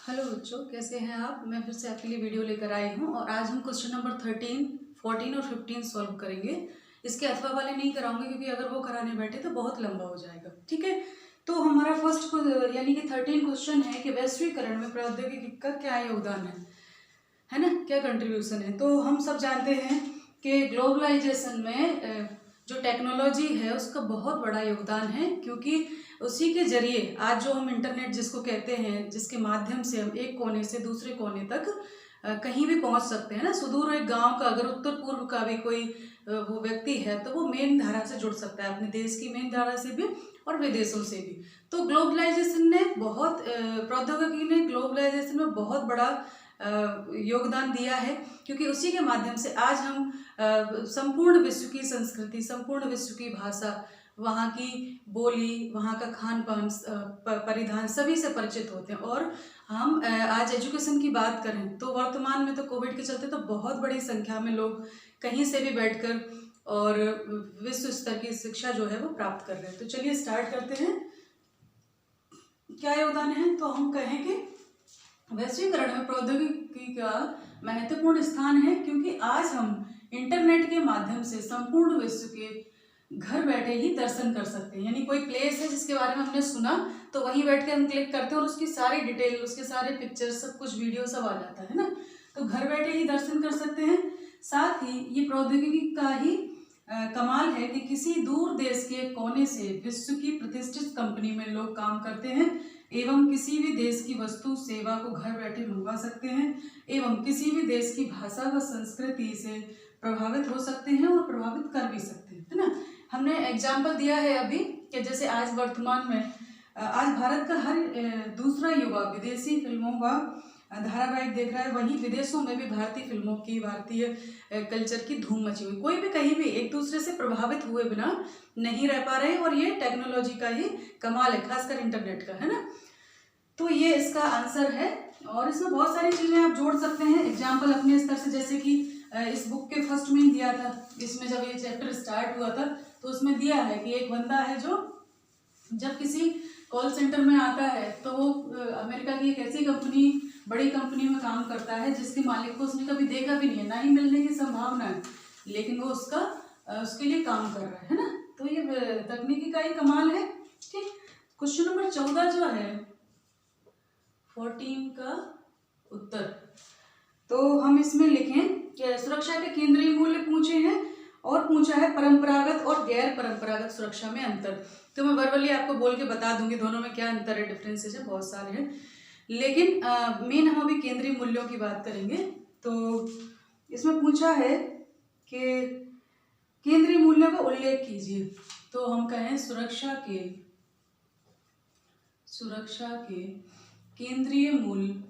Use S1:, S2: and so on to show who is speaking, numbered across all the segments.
S1: Hello बच्चों, कैसे हैं आप। मैं फिर से आपके लिए वीडियो लेकर आई हूं और आज हम क्वेश्चन नंबर 13, 14 और 15 सॉल्व करेंगे। इसके अथवा वाले नहीं कराऊंगे क्योंकि अगर वो कराने बैठे तो बहुत लंबा हो जाएगा। ठीक है, तो हमारा फर्स्ट यानी कि 13 क्वेश्चन है कि वैश्वीकरण में प्रौद्योगिकी का क्या योगदान है ना, क्या कंट्रीब्यूशन है। तो हम सब जानते हैं कि ग्लोबलाइजेशन में जो टेक्नोलॉजी है उसका बहुत बड़ा योगदान है, क्योंकि उसी के जरिए आज जो हम इंटरनेट जिसको कहते हैं, जिसके माध्यम से हम एक कोने से दूसरे कोने तक कहीं भी पहुंच सकते हैं ना। सुदूर एक गांव का अगर उत्तर पूर्व का भी कोई वो व्यक्ति है तो वो मेन धारा से जुड़ सकता है, अपने देश की मेन धारा से भी और विदेशों से भी। तो ग्लोबलाइजेशन ने बहुत प्रौद्योगिकी ने ग्लोबलाइजेशन में बहुत बड़ा योगदान दिया है, क्योंकि उसी के माध्यम से आज हम संपूर्ण विश्व की संस्कृति, संपूर्ण विश्व की भाषा, वहाँ की बोली, वहाँ का खान पान, परिधान सभी से परिचित होते हैं। और हम आज एजुकेशन की बात करें तो वर्तमान में तो कोविड के चलते तो बहुत बड़ी संख्या में लोग कहीं से भी बैठकर और विश्व स्तर की शिक्षा जो है वो प्राप्त कर रहे हैं। तो चलिए स्टार्ट करते हैं, क्या योगदान है। तो हम कहें कि वैश्वीकरण में प्रौद्योगिकी का महत्वपूर्ण स्थान है, क्योंकि आज हम इंटरनेट के माध्यम से संपूर्ण विश्व के घर बैठे ही दर्शन कर सकते हैं। यानी कोई प्लेस है जिसके बारे में हमने सुना तो वहीं बैठ के हम क्लिक करते हैं और उसकी सारी डिटेल, उसके सारे पिक्चर्स, सब कुछ वीडियो सब आ जाता है ना। तो घर बैठे ही दर्शन कर सकते हैं। साथ ही ये प्रौद्योगिकी का ही कमाल है कि किसी दूर देश के कोने से विश्व की प्रतिष्ठित कंपनी में लोग काम करते हैं एवं किसी भी देश की वस्तु सेवा को घर बैठे मंगवा सकते हैं एवं किसी भी देश की भाषा व संस्कृति से प्रभावित हो सकते हैं और प्रभावित कर भी सकते हैं, है ना। हमने एग्जाम्पल दिया है अभी कि जैसे आज वर्तमान में आज भारत का हर दूसरा युवा विदेशी फिल्मों का धारावाहिक देख रहा है, वहीं विदेशों में भी भारतीय फिल्मों की, भारतीय कल्चर की धूम मची हुई। कोई भी कहीं भी एक दूसरे से प्रभावित हुए बिना नहीं रह पा रहे, और ये टेक्नोलॉजी का ही कमाल है, खासकर इंटरनेट का, है ना। तो ये इसका आंसर है, और इसमें बहुत सारी चीजें आप जोड़ सकते हैं एग्जाम्पल अपने स्तर से। जैसे कि इस बुक के फर्स्ट में दिया था, इसमें जब ये चैप्टर स्टार्ट हुआ था तो उसमें दिया है कि एक बंदा है जो जब किसी कॉल सेंटर में आता है तो वो अमेरिका की एक ऐसी कंपनी, बड़ी कंपनी में काम करता है जिसके मालिक को उसने कभी देखा भी नहीं है, ना ही मिलने की संभावना है, लेकिन वो उसके लिए काम कर रहा है ना। तो ये तकनीकी का ही कमाल है। ठीक, क्वेश्चन नंबर 14 जो है 14 का उत्तर, तो हम इसमें लिखें कि सुरक्षा के केंद्रीय मूल्य पूछे हैं और पूछा है परंपरागत और गैर परंपरागत सुरक्षा में अंतर। तो मैं वर्बली आपको बोल के बता दूंगी दोनों में क्या अंतर है, डिफरेंसेस है, बहुत सारे हैं, लेकिन मेन हम अभी केंद्रीय मूल्यों की बात करेंगे। तो इसमें पूछा है कि केंद्रीय मूल्यों का उल्लेख कीजिए। तो हम कहें सुरक्षा के केंद्रीय मूल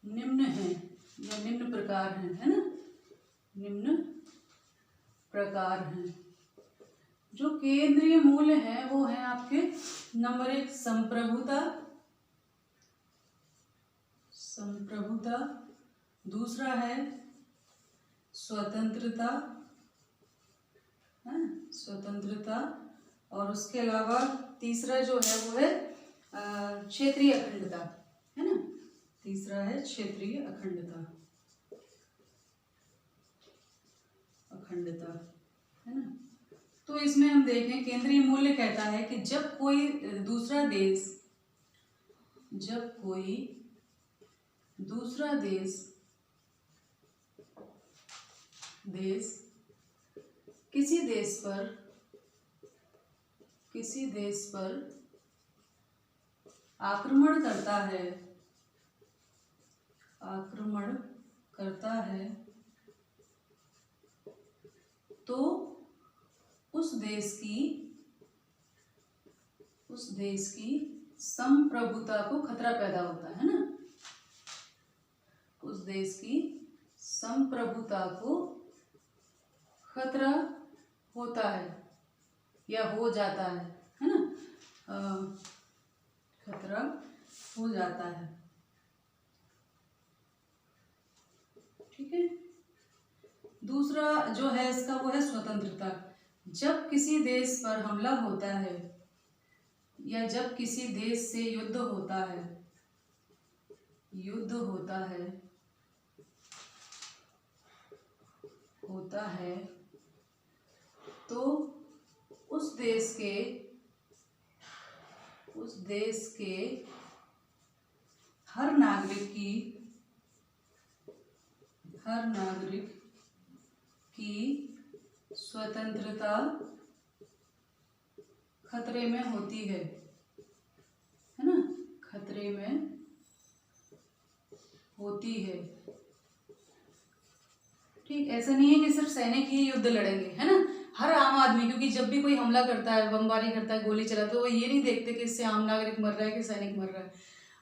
S1: निम्न है या निम्न प्रकार है ना, निम्न प्रकार हैं। जो केंद्रीय मूल्य है वो है आपके नंबर 1 संप्रभुता, दूसरा है स्वतंत्रता, है स्वतंत्रता, और उसके अलावा तीसरा जो है वो है क्षेत्रीय अखंडता, है ना। तीसरा है क्षेत्रीय अखंडता, है ना। तो इसमें हम देखें केंद्रीय मूल्य कहता है कि जब कोई दूसरा देश किसी देश पर आक्रमण करता है तो उस देश की संप्रभुता को खतरा पैदा होता है ना। उस देश की संप्रभुता को खतरा होता है या हो जाता है ना, खतरा हो जाता है। ठीक है, दूसरा जो है इसका वो है स्वतंत्रता। जब किसी देश पर हमला होता है, या जब किसी देश से युद्ध होता है तो उस देश के हर नागरिक की स्वतंत्रता खतरे में होती है ना, खतरे में होती है। ठीक, ऐसा नहीं है कि सिर्फ सैनिक ही युद्ध लड़ेंगे, है ना, हर आम आदमी, क्योंकि जब भी कोई हमला करता है, बमबारी करता है, गोली चलाता है, तो वो ये नहीं देखते कि इससे आम नागरिक मर रहा है कि सैनिक मर रहा है।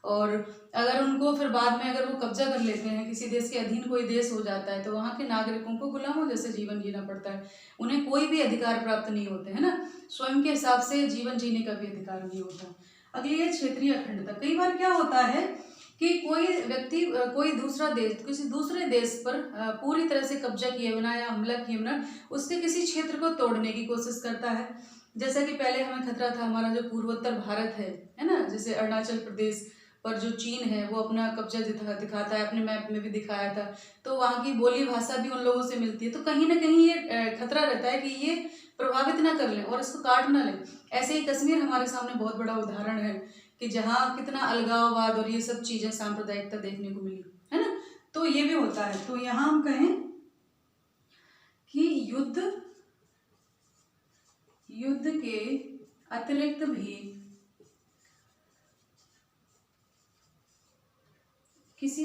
S1: और अगर उनको फिर बाद में अगर वो कब्जा कर लेते हैं, किसी देश के अधीन कोई देश हो जाता है, तो वहाँ के नागरिकों को गुलामों जैसे जीवन जीना पड़ता है, उन्हें कोई भी अधिकार प्राप्त नहीं होते, है ना, स्वयं के हिसाब से जीवन जीने का भी अधिकार नहीं होता। अगली है क्षेत्रीय अखंडता। कई बार क्या होता है कि कोई व्यक्ति कोई दूसरा देश किसी दूसरे देश पर पूरी तरह से कब्जा किए बिना या हमला किए बिना उसके किसी क्षेत्र को तोड़ने की कोशिश करता है। जैसा कि पहले हमें खतरा था, हमारा जो पूर्वोत्तर भारत है ना, जैसे अरुणाचल प्रदेश पर जो चीन है वो अपना कब्जा दिखाता है, अपने मैप में भी दिखाया था, तो वहाँ की बोली भाषा भी उन लोगों से मिलती है, तो कहीं ना कहीं ये खतरा रहता है कि ये प्रभावित ना कर लें और इसको काट ना लें। ऐसे ही कश्मीर हमारे सामने बहुत बड़ा उदाहरण है कि जहाँ कितना अलगाववाद और ये सब चीजें सांप्रदायिकता देखने को मिली, है ना, तो ये भी होता है। तो यहाँ हम कहें कि युद्ध के अतिरिक्त भी किसी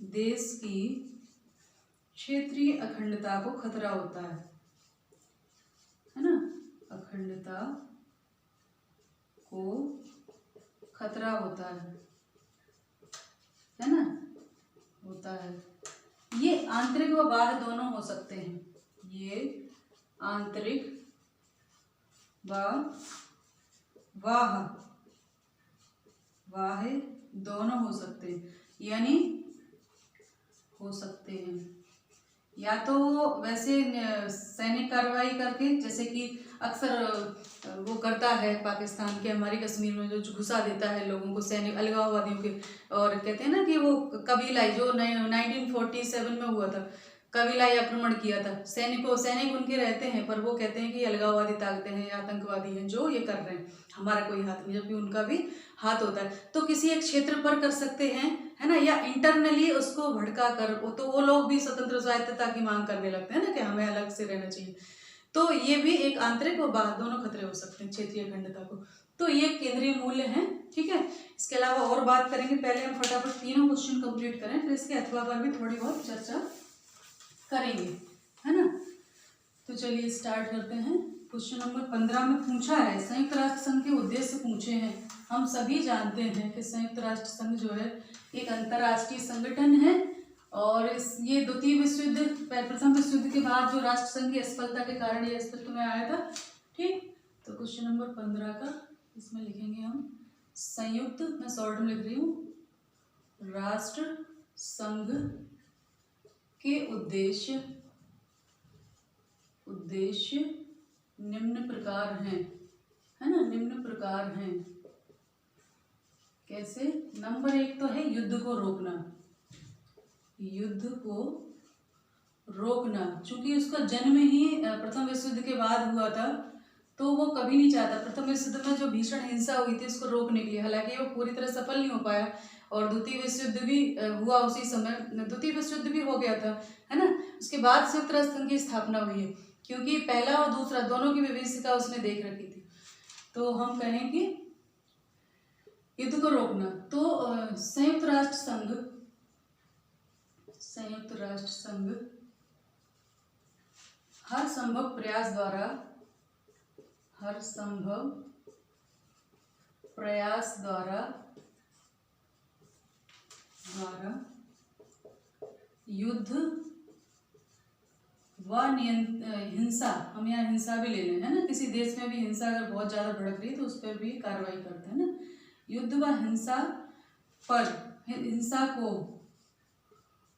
S1: देश की क्षेत्रीय अखंडता को खतरा होता है ना, अखंडता को खतरा होता है ना, होता है। ये आंतरिक व बाह्य दोनों हो सकते हैं, ये आंतरिक व बाह्य दोनों हो सकते हैं, यानी हो सकते हैं या तो वैसे सैनिक कार्रवाई करके, जैसे कि अक्सर वो करता है पाकिस्तान के हमारे कश्मीर में जो घुसा देता है लोगों को, सैनिक अलगाववादियों के, और कहते हैं ना कि वो कबीलाई जो 1947 में हुआ था, कबीलाई आक्रमण किया था, सैनिक उनके रहते हैं पर वो कहते हैं कि अलगाववादी ताकतें हैं या आतंकवादी हैं जो ये कर रहे हैं, हमारा कोई हाथ नहीं, जबकि उनका भी हाथ होता है। तो किसी एक क्षेत्र पर कर सकते हैं, है ना, या इंटरनली उसको भड़का कर, तो वो लोग भी स्वतंत्र स्वायत्तता की मांग करने लगते हैं ना कि हमें अलग से रहना चाहिए। तो ये भी एक आंतरिक और बाह्य दोनों खतरे हो सकते हैं क्षेत्रीय अखंडता को। तो ये केंद्रीय मूल्य हैं, ठीक है। इसके अलावा और बात करेंगे, पहले हम फटाफट तीनों क्वेश्चन कंप्लीट करें, फिर इसके अथवा पर भी थोड़ी बहुत चर्चा करेंगे, है ना। तो चलिए स्टार्ट करते हैं। क्वेश्चन नंबर 15 में पूछा है, संयुक्त राष्ट्र संघ के उद्देश्य पूछे हैं। हम सभी जानते हैं कि संयुक्त राष्ट्र संघ जो है एक अंतर्राष्ट्रीय संगठन है और ये द्वितीय विश्व युद्ध, प्रथम विश्व युद्ध के बाद जो राष्ट्र संघ की असफलता के कारण ये अस्तित्व में आया था, ठीक। तो क्वेश्चन नंबर 15 का इसमें लिखेंगे हम संयुक्त, मैं शॉर्ट में लिख रही हूँ, राष्ट्र संघ के उद्देश्य निम्न प्रकार हैं, है ना, निम्न प्रकार हैं। कैसे? नंबर 1 तो है युद्ध को रोकना, चूंकि उसका जन्म ही प्रथम विश्व युद्ध के बाद हुआ था, तो वो कभी नहीं चाहता, प्रथम विश्व युद्ध में जो भीषण हिंसा हुई थी उसको रोकने के लिए, हालांकि वो पूरी तरह सफल नहीं हो पाया और द्वितीय विश्व युद्ध भी हुआ उसी समय, द्वितीय विश्व युद्ध भी हो गया था, है ना। उसके बाद संयुक्त राष्ट्र संघ की स्थापना हुई है, क्योंकि पहला और दूसरा दोनों की विभीषिका उसने देख रखी थी। तो हम कहें कि युद्ध को रोकना, तो संयुक्त राष्ट्र संघ हर संभव प्रयास द्वारा युद्ध व हिंसा, हम यहाँ हिंसा भी ले लें, है ना, किसी देश में भी हिंसा अगर बहुत ज़्यादा भड़क रही है तो उस पर भी कार्रवाई करते हैं ना, युद्ध व हिंसा को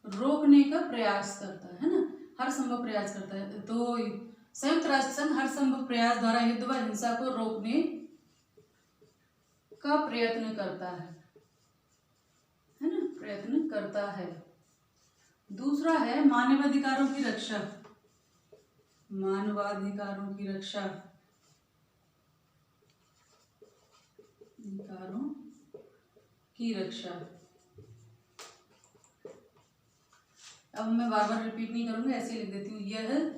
S1: रोकने का प्रयास करता है ना, हर संभव प्रयास करता है। तो संयुक्त राष्ट्र संघ हर संभव प्रयास द्वारा युद्ध व हिंसा को रोकने का प्रयत्न करता है ना, प्रयत्न करता है। दूसरा है मानवाधिकारों की रक्षा, मानवाधिकारों की रक्षा, अधिकारों की रक्षा। अब मैं बार बार रिपीट नहीं करूंगी, ऐसे ही लिख देती हूँ। यह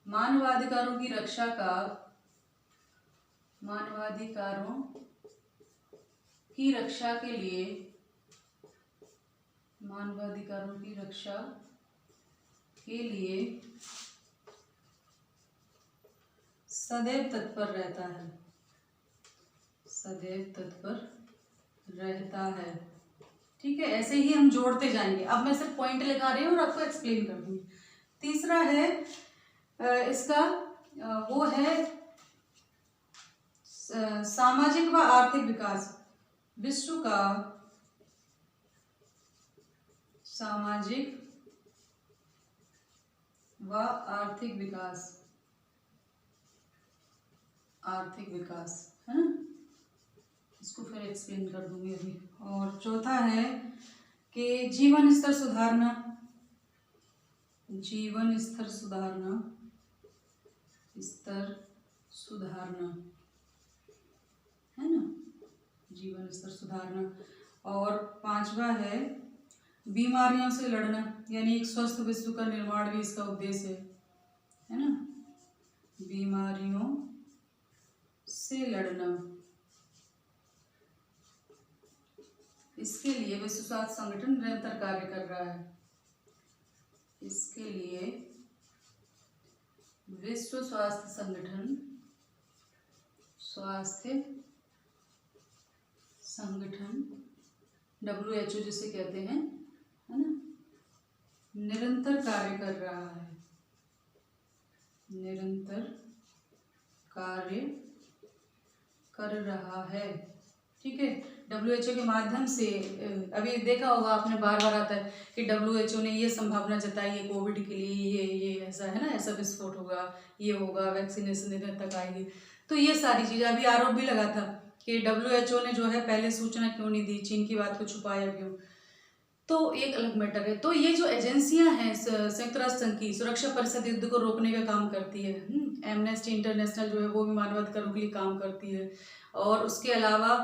S1: मानवाधिकारों की रक्षा का, मानवाधिकारों की रक्षा के लिए, मानवाधिकारों की रक्षा के लिए सदैव तत्पर रहता है, सदैव तत्पर रहता है। ठीक है, ऐसे ही हम जोड़ते जाएंगे। अब मैं सिर्फ पॉइंट लिखा रही हूँ और आपको एक्सप्लेन कर दूंगी। तीसरा है इसका वो है सामाजिक व आर्थिक विकास। विश्व का सामाजिक व आर्थिक विकास, आर्थिक विकास है ना, इसको फिर एक्सप्लेन कर दूंगी अभी। और चौथा है कि जीवन स्तर सुधारना, जीवन स्तर सुधारना, स्तर सुधारना है ना, जीवन स्तर सुधारना। और पांचवा है बीमारियों से लड़ना, यानी एक स्वस्थ विश्व का निर्माण भी इसका उद्देश्य है ना, बीमारियों से लड़ना। इसके लिए विश्व स्वास्थ्य संगठन निरंतर कार्य कर रहा है, इसके लिए विश्व स्वास्थ्य संगठन, स्वास्थ्य संगठन WHO जिसे कहते हैं, है ना, निरंतर कार्य कर रहा है, निरंतर कार्य कर रहा है। ठीक है, WHO के माध्यम से अभी देखा होगा आपने, बार बार आता है कि WHO ने ये संभावना जताई है कोविड के लिए, ये ऐसा है ना, ऐसा विस्फोट होगा, ये होगा, वैक्सीनेशन इधर तक आएगी। तो ये सारी चीज़ें, अभी आरोप भी लगा था कि WHO ने जो है पहले सूचना क्यों नहीं दी, चीन की बात को छुपाया क्यों, तो एक अलग मैटर है। तो ये जो एजेंसियां हैं संयुक्त राष्ट्र संघ की, सुरक्षा परिषद युद्ध को रोकने का काम करती है, एमनेस्टी इंटरनेशनल जो है वो भी मानवाधिकारों के लिए काम करती है। और उसके अलावा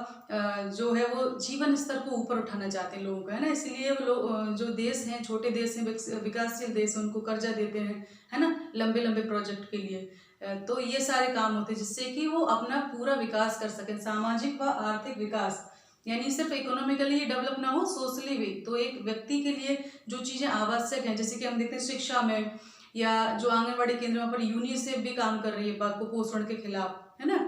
S1: जो है वो जीवन स्तर को ऊपर उठाना चाहते हैं लोगों का, है ना, इसलिए वो लोग जो देश हैं, छोटे देश हैं, विकासशील देश हैं, उनको कर्जा देते हैं, है ना, लंबे लंबे प्रोजेक्ट के लिए। तो ये सारे काम होते हैं जिससे कि वो अपना पूरा विकास कर सकें, सामाजिक व आर्थिक विकास, यानी सिर्फ इकोनॉमिकली डेवलप ना हो, सोशली भी। तो एक व्यक्ति के लिए जो चीज़ें आवश्यक हैं, जैसे कि हम देखते हैं शिक्षा में, या जो आंगनबाड़ी केंद्र वहाँ पर यूनिसेफ भी काम कर रही है कुपोषण के खिलाफ, है ना,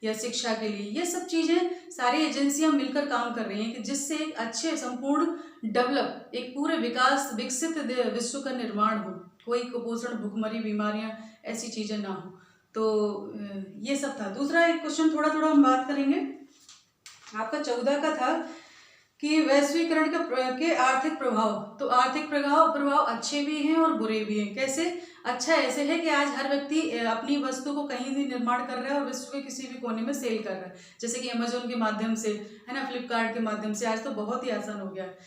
S1: या शिक्षा के लिए, ये सब चीज़ें सारी एजेंसियां मिलकर काम कर रही हैं कि जिससे एक अच्छे संपूर्ण डेवलप, एक पूरे विकास विकसित विश्व का निर्माण हो, कोई कुपोषण, भुखमरी, बीमारियां, ऐसी चीज़ें ना हो। तो ये सब था। दूसरा एक क्वेश्चन थोड़ा थोड़ा हम बात करेंगे, आपका 14 का था कि वैश्वीकरण के आर्थिक प्रभाव। तो आर्थिक प्रभाव अच्छे भी हैं और बुरे भी हैं। कैसे? अच्छा ऐसे है कि आज हर व्यक्ति अपनी वस्तु को कहीं भी निर्माण कर रहा है और विश्व के किसी भी कोने में सेल कर रहा है, जैसे कि अमेजोन के माध्यम से, है ना, फ्लिपकार्ट के माध्यम से। आज तो बहुत ही आसान हो गया है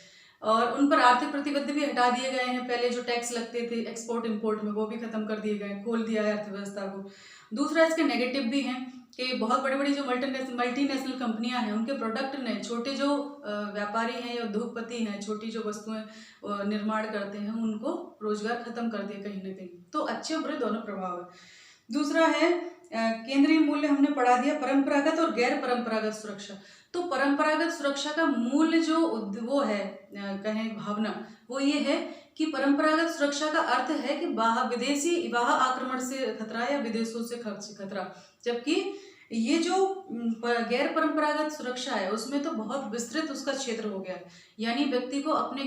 S1: और उन पर आर्थिक प्रतिबंध भी हटा दिए गए हैं। पहले जो टैक्स लगते थे एक्सपोर्ट इम्पोर्ट में, वो भी खत्म कर दिए गए, खोल दिया है अर्थव्यवस्था को। दूसरा इसके नेगेटिव भी हैं कि बहुत बड़ी बड़ी जो मल्टीनेशनल कंपनियां हैं, उनके प्रोडक्ट ने छोटे जो व्यापारी हैं या उद्योगपति हैं, छोटी जो वस्तुएं निर्माण करते हैं, उनको रोजगार खत्म कर दिया कहीं ना कहीं। तो अच्छे और बुरे दोनों प्रभाव है। दूसरा है केंद्रीय मूल्य, हमने पढ़ा दिया, परंपरागत और गैर परंपरागत सुरक्षा। तो परंपरागत सुरक्षा का मूल जो वो है, कहें भावना, वो ये है कि परंपरागत सुरक्षा का अर्थ है कि विदेशी बाह्य आक्रमण से खतरा या विदेशों से खतरा, जबकि ये जो गैर परंपरागत सुरक्षा है उसमें तो बहुत विस्तृत उसका क्षेत्र हो गया है, यानी व्यक्ति को अपने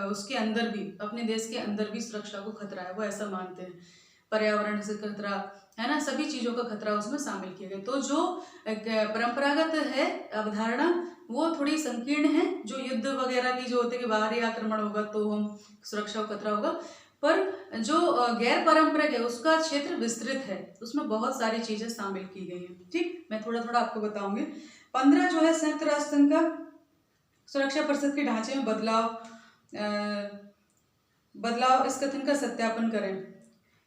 S1: उसके अंदर भी, अपने देश के अंदर भी सुरक्षा को खतरा है, वो ऐसा मानते हैं। पर्यावरण से खतरा, है ना, सभी चीज़ों का खतरा उसमें शामिल किया गया। तो जो परंपरागत है अवधारणा, वो थोड़ी संकीर्ण है। जो युद्ध वगैरह की जो होते हैं कि बाहरी आक्रमण होगा तो हम सुरक्षा को खतरा होगा, पर जो गैर पारंपरिक है उसका क्षेत्र विस्तृत है, उसमें बहुत सारी चीजें शामिल की गई हैं। ठीक, मैं थोड़ा थोड़ा आपको बताऊंगी। 15 जो है संयुक्त राष्ट्र संघ का सुरक्षा परिषद के ढांचे में बदलाव इस कथन का सत्यापन करें।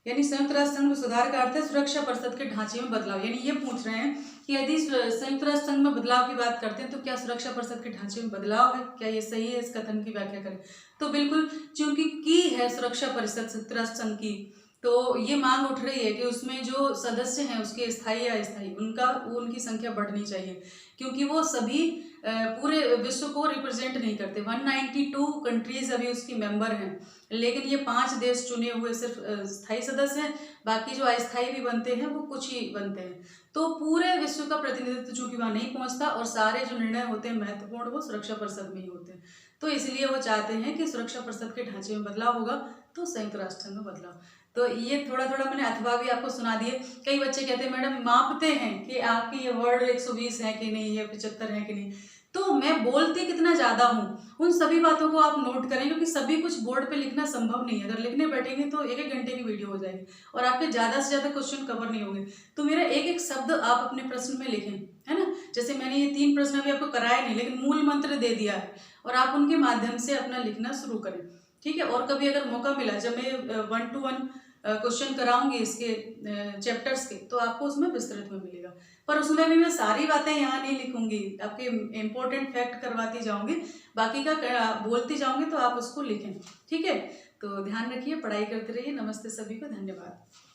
S1: यानी संयुक्त राष्ट्र संघ में सुधार का अर्थ है सुरक्षा परिषद के ढांचे में बदलाव। यानी ये पूछ रहे हैं कि यदि संयुक्त राष्ट्र संघ में बदलाव की बात करते हैं तो क्या सुरक्षा परिषद के ढांचे में बदलाव है, क्या ये सही है? इस कथन की व्याख्या करें। तो बिल्कुल, चूंकि की है सुरक्षा परिषद संयुक्त राष्ट्र संघ की, तो ये मांग उठ रही है कि उसमें जो सदस्य हैं उसके स्थायी या अस्थायी उनकी संख्या बढ़नी चाहिए, क्योंकि वो सभी पूरे विश्व को रिप्रेजेंट नहीं करते। 192 कंट्रीज अभी उसकी मेंबर हैं, लेकिन ये 5 देश चुने हुए सिर्फ स्थायी सदस्य हैं, बाकी जो अस्थायी भी बनते हैं वो कुछ ही बनते हैं। तो पूरे विश्व का प्रतिनिधित्व चूंकि वहाँ नहीं पहुँचता और सारे जो निर्णय होते हैं महत्वपूर्ण वो सुरक्षा परिषद में ही होते हैं, तो इसलिए वो चाहते हैं कि सुरक्षा परिषद के ढांचे में बदलाव होगा तो संयुक्त राष्ट्र संघ में बदलाव। तो ये थोड़ा थोड़ा मैंने अथवा भी आपको सुना दिए। कई बच्चे कहते हैं मैडम मापते हैं कि आपकी ये वर्ड 120 है कि नहीं, ये 75 है कि नहीं। तो मैं बोलती कितना ज़्यादा हूँ उन सभी बातों को आप नोट करें, क्योंकि सभी कुछ बोर्ड पे लिखना संभव नहीं है। अगर लिखने बैठेंगे तो 1-1 घंटे की वीडियो हो जाएगी और आपके ज़्यादा से ज़्यादा क्वेश्चन कवर नहीं होंगे। तो मेरा एक एक शब्द आप अपने प्रश्न में लिखें, है ना। जैसे मैंने ये 3 प्रश्न अभी आपको कराए नहीं, लेकिन मूल मंत्र दे दिया है और आप उनके माध्यम से अपना लिखना शुरू करें। ठीक है, और कभी अगर मौका मिला जब मैं 1 to 1 क्वेश्चन कराऊंगी इसके चैप्टर्स के, तो आपको उसमें विस्तृत में मिलेगा। पर उसमें भी मैं सारी बातें यहाँ नहीं लिखूंगी, आपके इम्पोर्टेंट फैक्ट करवाती जाऊंगी, बाकी का बोलती जाऊंगी तो आप उसको लिखें। ठीक है, तो ध्यान रखिए, पढ़ाई करते रहिए। नमस्ते सभी को, धन्यवाद।